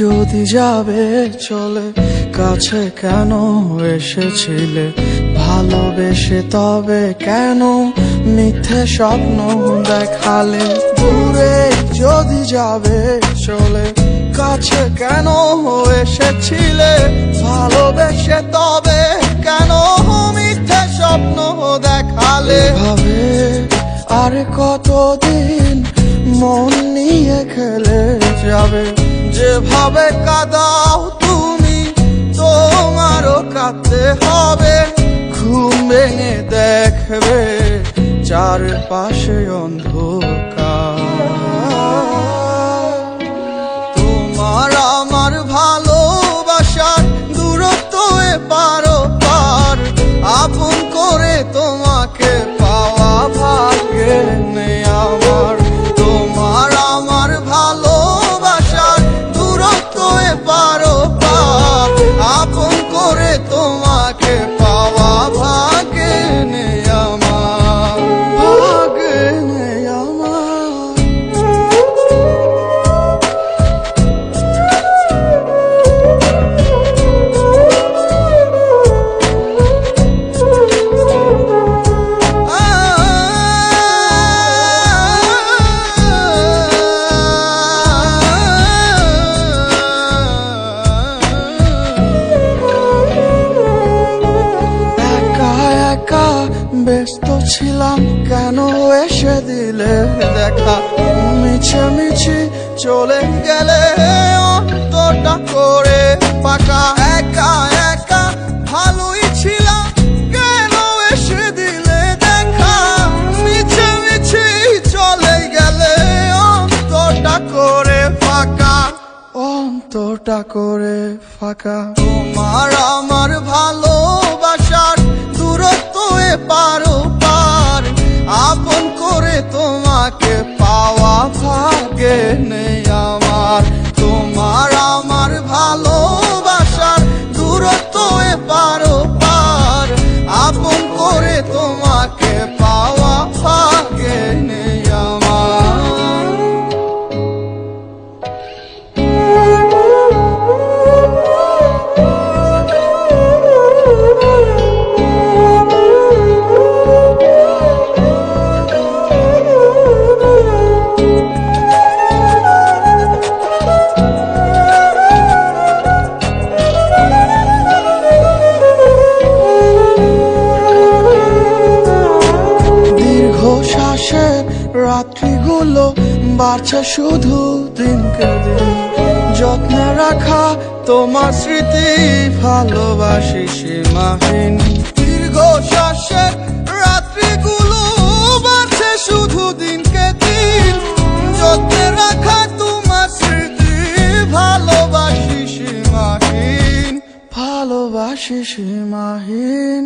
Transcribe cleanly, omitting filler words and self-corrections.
যদি যাবে চলে, কাছে কেন এসেছিলে? ভালোবেসে তবে কেন মিথ্যে স্বপ্ন দেখালে? দূরে যদি যাবে চলে, কাছে কেন এসেছিলে? ভালোবেসে তবে কেন মিথ্যে স্বপ্ন দেখালে? ভাবে আর কতদিন মন নিয়ে খেলে যাবে? যেভাবে কাঁদাও তুমি, তোমারও কাঁদতে হবে। ঘুম ভেঙে দেখবে চারপাশে অন্ধকার। তোমার আমার ভালোবাসার দূরত্ব এপার ওপার, আপন করে তোমাকে পাওয়া ভাগ্যে নেই আমার। তোমার আমার ভালোবাসার দূরত্ব এপার ওপার, আপন করে তোমাকে পাওয়া ভাগ্যে নেই আমার, ভাগ্যে নেই আমার। ব্যস্ত ছিলাম কেন এসে দিলে দেখা? মিছামিছি চলে গেলে অন্তটা করে পাকা। একা একা ভালোই ছিলাম কেন এসে দিলে দেখা? মিছামিছি চলে গেলে অন্তটা করে ফাঁকা, অন্তটা করে ফাঁকা। তোমার আমার ভালোবাসার দূরত্ব এপার ওপার, আপন করে তোমাকে পাওয়া ভাগ্যে নেই আমার। তোমার আমার ভালোবাসার দূরত্ব এপার ওপার, আপন করে তোমাকে পাওয়া ভাগ্যে নেই আমার। রাত্রিগুলো বাড়ছে শুধু দিনকে দিন, যত্নে রাখা তোমার স্মৃতি ভালোবাসি সীমাহীন। দীর্ঘ শ্বাসের রাত্রিগুলো বাড়ছে শুধু দিনকে দিন, যত্নে রাখা তোমার স্মৃতি ভালোবাসি সীমাহীন, ভালোবাসি সীমাহীন।